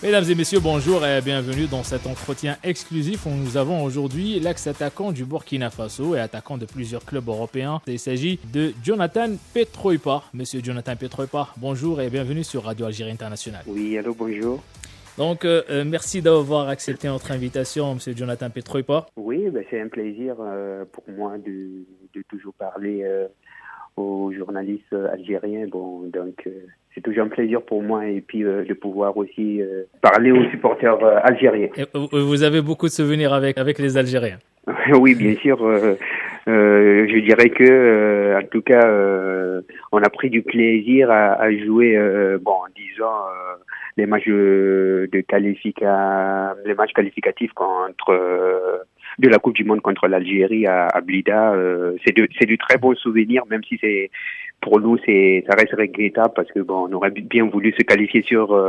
Mesdames et messieurs, bonjour et bienvenue dans cet entretien exclusif où nous avons aujourd'hui l'ex-attaquant du Burkina Faso et attaquant de plusieurs clubs européens. Il s'agit de Jonathan Petroipa. Monsieur Jonathan Petroipa, bonjour et bienvenue sur Radio Algérie Internationale. Oui, allô, bonjour. Donc, merci d'avoir accepté notre invitation, monsieur Jonathan Petroipa. Oui, c'est un plaisir pour moi de toujours parler aux journalistes algériens. C'est toujours un plaisir pour moi et puis de pouvoir aussi parler aux supporters algériens. Et vous avez beaucoup de souvenirs avec les Algériens. Oui, bien sûr. Je dirais que, en tout cas, on a pris du plaisir à jouer, les matchs les matchs qualificatifs de la Coupe du Monde contre l'Algérie à Blida. C'est du très beau souvenir, même si pour nous ça reste regrettable parce que on aurait bien voulu se qualifier sur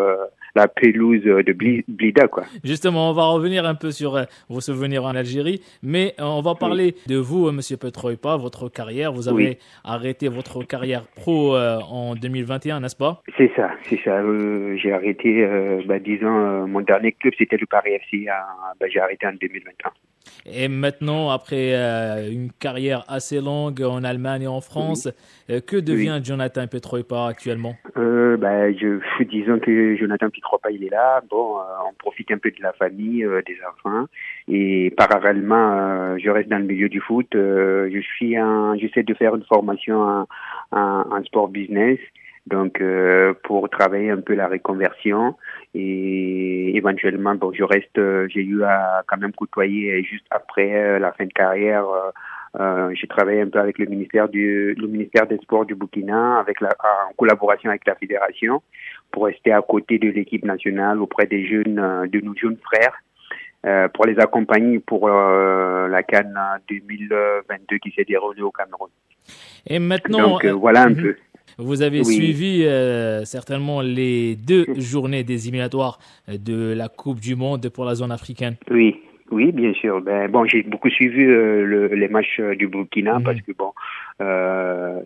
la pelouse de Blida, quoi. Justement, on va revenir un peu sur vos souvenirs en Algérie, mais on va parler de vous, monsieur Petroipa, votre carrière. Vous avez arrêté votre carrière pro en 2021, n'est-ce pas? C'est ça. J'ai arrêté, mon dernier club, c'était le Paris FC. J'ai arrêté en 2021. Et maintenant, après une carrière assez longue en Allemagne et en France, que devient Jonathan Petroipa actuellement? Disons que Jonathan Petroipa, il est là. On profite un peu de la famille, des enfants. Et parallèlement, je reste dans le milieu du foot. J'essaie de faire une formation en sport business. Donc, pour travailler un peu la reconversion et éventuellement, j'ai eu à quand même côtoyer juste après la fin de carrière. J'ai travaillé un peu avec le ministère des Sports du Burkina, en collaboration avec la fédération, pour rester à côté de l'équipe nationale auprès des de nos jeunes frères, pour les accompagner pour la CAN 2022 qui s'est déroulée au Cameroun. Et maintenant, donc voilà un peu. Vous avez suivi certainement les 2 journées des éliminatoires de la Coupe du Monde pour la zone africaine. Oui, bien sûr. J'ai beaucoup suivi les matchs du Burkina parce que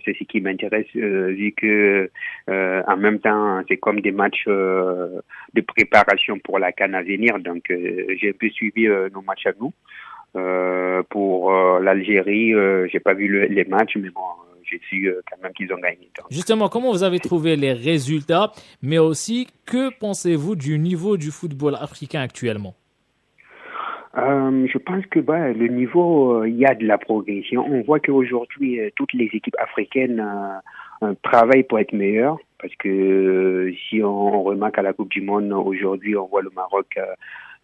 c'est ce qui m'intéresse vu que en même temps c'est comme des matchs de préparation pour la CAN à venir. Donc j'ai un peu suivi nos matchs à nous. Pour l'Algérie, j'ai pas vu les matchs, mais j'ai su quand même qu'ils ont gagné. Donc. Justement, comment vous avez trouvé les résultats, mais aussi que pensez-vous du niveau du football africain actuellement? Je pense que le niveau, il y a de la progression. On voit qu'aujourd'hui, toutes les équipes africaines travaillent pour être meilleures. Parce que si on remarque à la Coupe du Monde, aujourd'hui, on voit le Maroc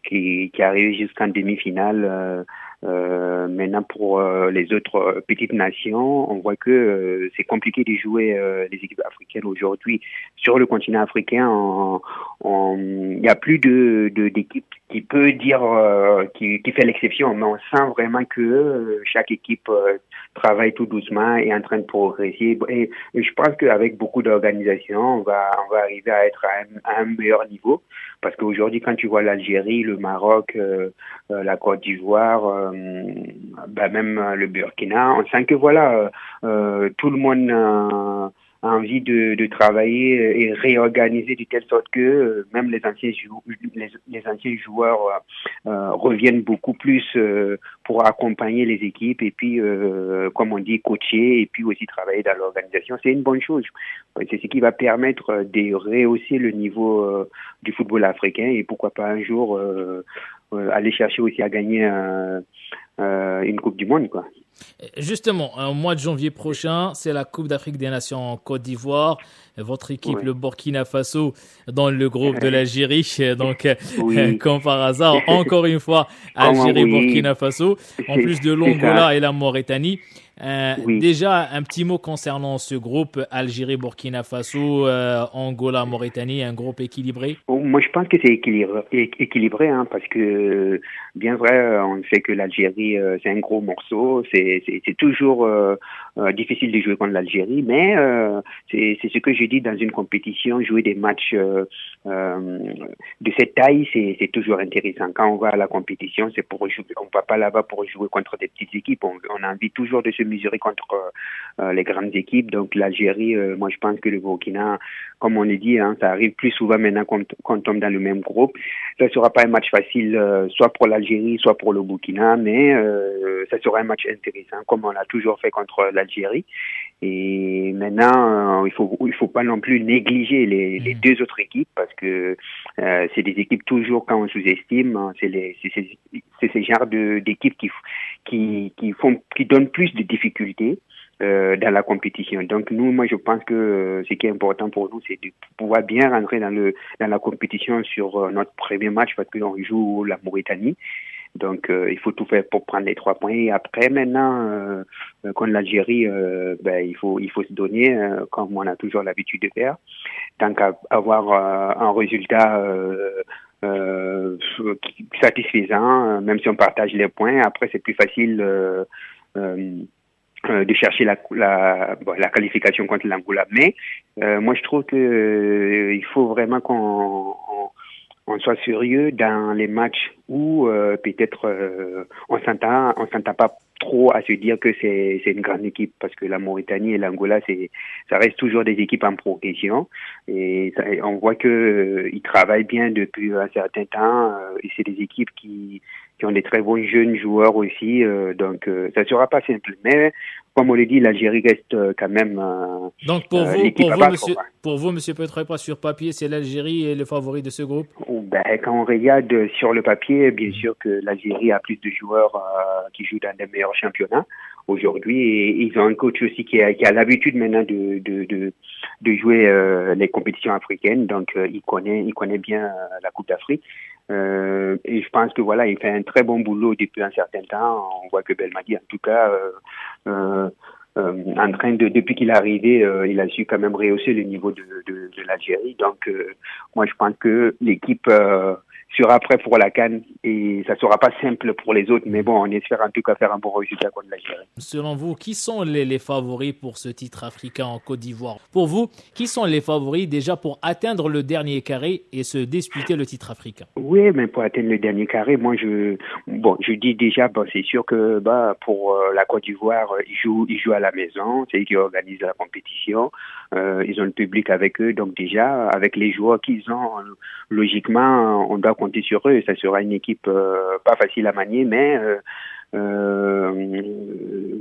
qui arrive jusqu'en demi-finale. Maintenant, pour les autres petites nations, on voit que c'est compliqué de jouer les équipes africaines aujourd'hui. Sur le continent africain, il n'y a plus d'équipe qui peut dire qui fait l'exception, mais on sent vraiment que chaque équipe travaille tout doucement et est en train de progresser. Et je pense qu'avec beaucoup d'organisation, on va arriver à être à un meilleur niveau. Parce qu'aujourd'hui, quand tu vois l'Algérie, le Maroc, la Côte d'Ivoire, même le Burkina, on sent que tout le monde a envie de travailler et réorganiser de telle sorte que même les anciens joueurs reviennent beaucoup plus pour accompagner les équipes et puis, comme on dit, coacher et puis aussi travailler dans l'organisation. C'est une bonne chose. C'est ce qui va permettre de rehausser le niveau du football africain et pourquoi pas un jour aller chercher aussi à gagner une Coupe du Monde, quoi. Justement, au mois de janvier prochain, c'est la Coupe d'Afrique des Nations en Côte d'Ivoire. Votre équipe, le Burkina Faso, dans le groupe de l'Algérie. Donc, comme par hasard, encore une fois, Algérie, Burkina Faso, en plus de l'Angola et la Mauritanie. Déjà, un petit mot concernant ce groupe Algérie, Burkina Faso, Angola, Mauritanie, un groupe équilibré? Moi, je pense que c'est équilibré, parce que bien vrai, on sait que l'Algérie, c'est un gros morceau. C'est toujours difficile de jouer contre l'Algérie, mais c'est ce que je dis dans une compétition, jouer des matchs de cette taille, c'est toujours intéressant. Quand on va à la compétition, c'est pour jouer. On va pas là-bas pour jouer contre des petites équipes. On a envie toujours de se mesurer contre les grandes équipes. Donc l'Algérie, moi je pense que le Burkina comme on le dit, hein, ça arrive plus souvent maintenant qu'on tombe dans le même groupe. Ça ne sera pas un match facile, soit pour l'Algérie, soit pour le Burkina, mais ça sera un match intéressant, comme on l'a toujours fait contre l'Algérie. Et maintenant, il faut pas non plus négliger les deux autres équipes parce que c'est des équipes toujours quand on sous-estime, hein, c'est ces genres d'équipes qui donnent plus de difficultés dans la compétition. Donc moi je pense que ce qui est important pour nous, c'est de pouvoir bien rentrer dans la compétition sur notre premier match parce qu'on joue la Mauritanie. Donc il faut tout faire pour prendre les 3 points. Et après maintenant contre l'Algérie, il faut se donner comme on a toujours l'habitude de faire. Tant qu'à avoir un résultat satisfaisant, même si on partage les points, après c'est plus facile de chercher la qualification contre l'Angola. Mais moi je trouve que il faut vraiment qu'on soit sérieux dans les matchs où peut-être on s'entend pas trop à se dire que c'est une grande équipe parce que la Mauritanie et l'Angola ça reste toujours des équipes en progression et on voit que ils travaillent bien depuis un certain temps et c'est des équipes qui ont des très bons jeunes joueurs aussi donc ça sera pas simple mais comme on le dit l'Algérie reste quand même donc pour vous monsieur Petroipa, sur papier c'est l'Algérie le favori de ce groupe. Quand on regarde sur le papier bien sûr que l'Algérie a plus de joueurs qui jouent dans des meilleurs championnats aujourd'hui et ils ont un coach aussi qui a l'habitude maintenant de jouer les compétitions africaines donc il connaît bien la Coupe d'Afrique et je pense que voilà il fait un très bon boulot depuis un certain temps. On voit que Belmadi en tout cas en train depuis qu'il est arrivé il a su quand même rehausser le niveau de l'Algérie donc moi je pense que l'équipe sera prêt pour la CAN et ça sera pas simple pour les autres mais bon on espère en tout cas faire un bon résultat contre l'Algérie. Selon vous, qui sont les favoris pour ce titre africain en Côte d'Ivoire? Pour vous, qui sont les favoris déjà pour atteindre le dernier carré et se disputer le titre africain? Oui, mais pour atteindre le dernier carré, moi je dis déjà c'est sûr que pour la Côte d'Ivoire, ils jouent à la maison, c'est eux qui organisent la compétition, ils ont le public avec eux donc déjà avec les joueurs qu'ils ont logiquement on doit compter sur eux, ça sera une équipe pas facile à manier mais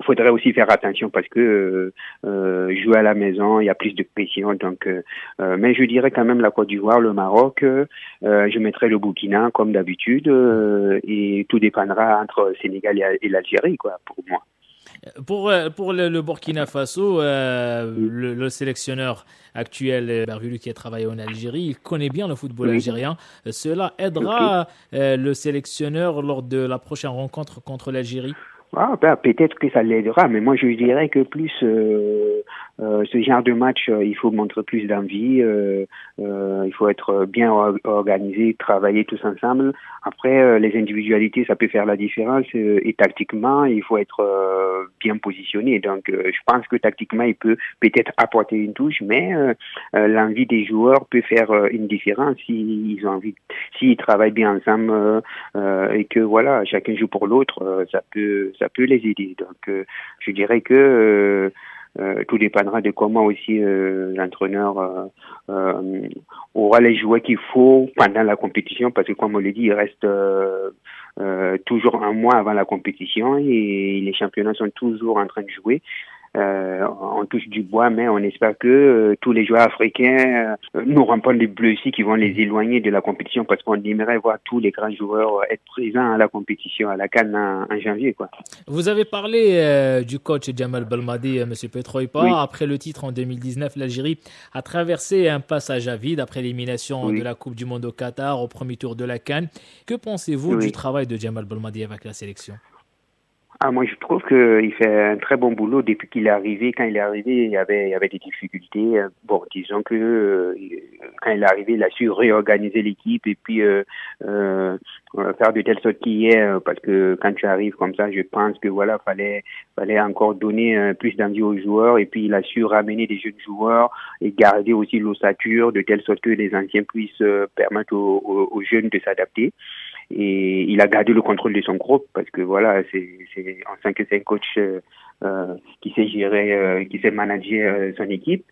faudrait aussi faire attention parce que jouer à la maison, il y a plus de pression donc mais je dirais quand même la Côte d'Ivoire, le Maroc, je mettrai le Burkina comme d'habitude et tout dépendra entre Sénégal et l'Algérie quoi pour moi. Pour le Burkina Faso, le sélectionneur actuel, Bervulu, qui a travaillé en Algérie, il connaît bien le football algérien. Cela aidera le sélectionneur lors de la prochaine rencontre contre l'Algérie? Peut-être que ça l'aidera, mais moi je dirais que plus ce genre de match, il faut montrer plus d'envie, il faut être bien organisé, travailler tous ensemble. Après, les individualités, ça peut faire la différence et tactiquement, il faut être bien positionné. Donc, je pense que tactiquement, il peut peut-être apporter une touche, mais l'envie des joueurs peut faire une différence s'ils ont envie, s'ils travaillent bien ensemble et que voilà, chacun joue pour l'autre, ça peut les aider. Donc, je dirais que tout dépendra de comment aussi l'entraîneur aura les joueurs qu'il faut pendant la compétition, parce que comme on le dit, il reste toujours un mois avant la compétition et les championnats sont toujours en train de jouer. On touche du bois, mais on espère que tous les joueurs africains n'auront pas des blessés qui vont les éloigner de la compétition parce qu'on aimerait voir tous les grands joueurs être présents à la compétition, à la CAN en janvier, quoi. Vous avez parlé du coach Djemal Belmadi, M. Petroipa. Oui. Après le titre en 2019, l'Algérie a traversé un passage à vide après l'élimination de la Coupe du Monde au Qatar au premier tour de la CAN. Que pensez-vous du travail de Djemal Belmadi avec la sélection? Moi, je trouve qu'il fait un très bon boulot depuis qu'il est arrivé. Quand il est arrivé, il y avait des difficultés. Bon, disons que quand il est arrivé, il a su réorganiser l'équipe et puis faire de telle sorte qu'il y ait, parce que quand tu arrives comme ça, je pense que voilà, fallait encore donner plus d'envie aux joueurs et puis il a su ramener des jeunes joueurs et garder aussi l'ossature de telle sorte que les anciens puissent permettre aux jeunes de s'adapter. Et il a gardé le contrôle de son groupe parce que voilà, on sent que c'est un coach qui sait gérer, qui sait manager son équipe.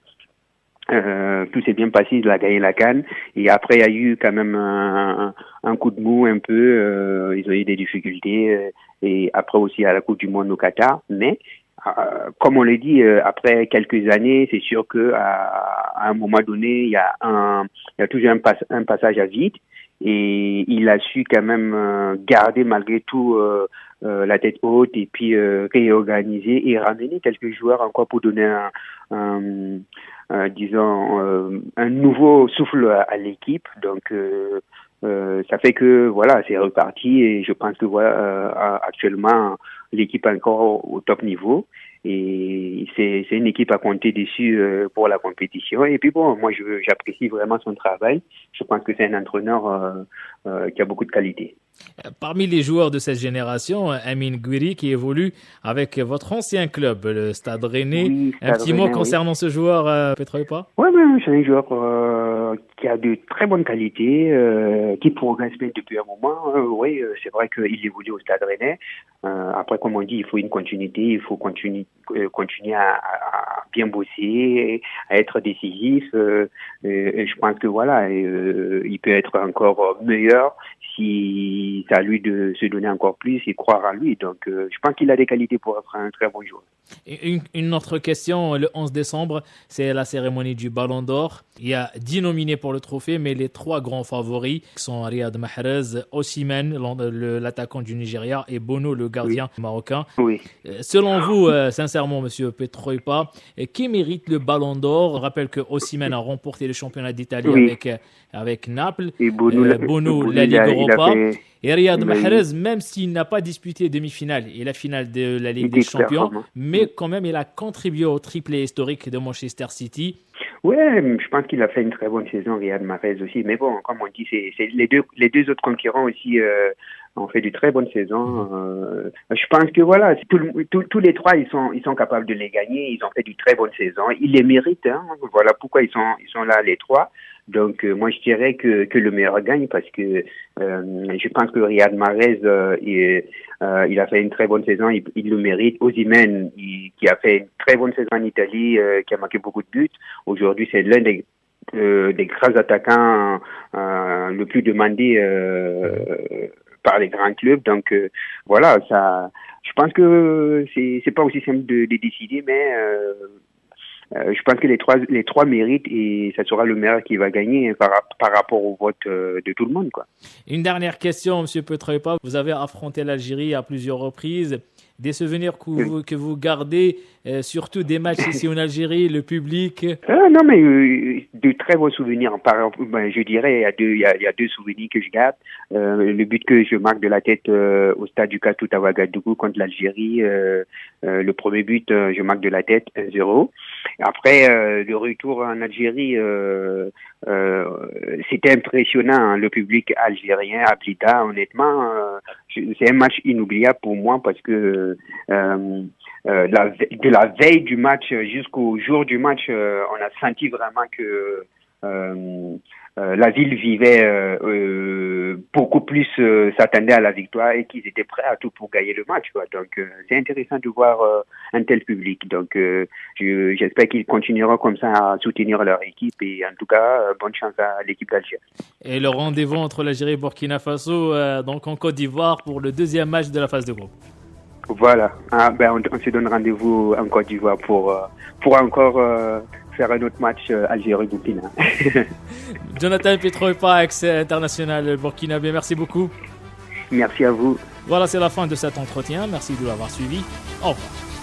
Tout s'est bien passé, il a gagné la CAN. Et après, il y a eu quand même un coup de mou un peu. Ils ont eu des difficultés. Et après aussi à la Coupe du Monde au Qatar. Mais comme on l'a dit, après quelques années, c'est sûr que à un moment donné, il y a toujours un passage à vide. Et il a su quand même garder malgré tout la tête haute et puis réorganiser et ramener quelques joueurs encore pour donner disons un nouveau souffle à l'équipe. Donc ça fait que voilà, c'est reparti et je pense que voilà actuellement l'équipe est encore au top niveau et c'est une équipe à compter dessus pour la compétition. Et puis bon, moi j'apprécie vraiment son travail. Je pense que c'est un entraîneur qui a beaucoup de qualité. Parmi les joueurs de cette génération, Amine Gouiri qui évolue avec votre ancien club, le Stade Rennais. Oui, un petit mot concernant ce joueur, Petroipa? Oui, c'est un joueur qui a de très bonnes qualités, qui progresse bien depuis un moment. Oui, c'est vrai qu'il évolue au Stade Rennais. Après, comme on dit, il faut une continuité, il faut continuer à bien bosser, à être décisif. Et je pense que voilà, il peut être encore meilleur si c'est à lui de se donner encore plus et croire à lui. Donc, je pense qu'il a des qualités pour être un très bon joueur. Une autre question, le 11 décembre, c'est la cérémonie du Ballon d'Or. Il y a 10 nominés pour le trophée, mais les 3 grands favoris sont Riyad Mahrez, Osimhen, l'attaquant du Nigeria, et Bono, le gardien marocain. Oui. Selon vous, sincèrement, monsieur Petroipa, qui mérite le Ballon d'Or? On rappelle que Osimhen a remporté le championnat d'Italie avec Naples, et Bono la Ligue Europa. Et Riyad Mahrez, même s'il n'a pas disputé demi-finale et la finale de la Ligue des Champions, mais quand même, il a contribué au triplé historique de Manchester City. Oui, je pense qu'il a fait une très bonne saison, Riyad Mahrez aussi. Mais bon, comme on dit, c'est les deux autres concurrents aussi ont fait de très bonnes saisons. Je pense que voilà, tous les 3, ils sont capables de les gagner. Ils ont fait de très bonnes saisons. Ils les méritent. Hein. Voilà pourquoi ils sont là les 3. Donc moi je dirais que le meilleur gagne parce que je pense que Riyad Mahrez il a fait une très bonne saison, il le mérite. Osimhen qui a fait une très bonne saison en Italie, qui a marqué beaucoup de buts. Aujourd'hui c'est l'un des grands attaquants le plus demandé par les grands clubs. Donc voilà, ça, je pense que c'est pas aussi simple de décider, mais je pense que les trois méritent et ça sera le meilleur qui va gagner par rapport au vote de tout le monde, quoi. Une dernière question, monsieur Petroipa. Vous avez affronté l'Algérie à plusieurs reprises. Des souvenirs que vous gardez, surtout des matchs ici en Algérie, le public? Non, mais de très bons souvenirs. Je dirais, il y a deux souvenirs que je garde. Le but que je marque de la tête au stade du Katout à Ouagadougou contre l'Algérie. Le premier but, je marque de la tête 1-0. Après, le retour en Algérie, c'était impressionnant, hein, le public algérien à Blida, honnêtement. C'est un match inoubliable pour moi parce que de la veille du match jusqu'au jour du match, on a senti vraiment que la ville vivait beaucoup plus, s'attendait à la victoire et qu'ils étaient prêts à tout pour gagner le match, quoi. Donc c'est intéressant de voir un tel public. Donc j'espère qu'ils continueront comme ça à soutenir leur équipe et en tout cas bonne chance à l'équipe d'Algérie. Et le rendez-vous entre l'Algérie et Burkina Faso donc en Côte d'Ivoire pour le deuxième match de la phase de groupe. Voilà, on se donne rendez-vous en Côte d'Ivoire pour encore faire un autre match Algérie-Burkina. Jonathan Petroipa, ex-international burkinabé, merci beaucoup. Merci à vous. Voilà, c'est la fin de cet entretien. Merci de l'avoir suivi. Au revoir.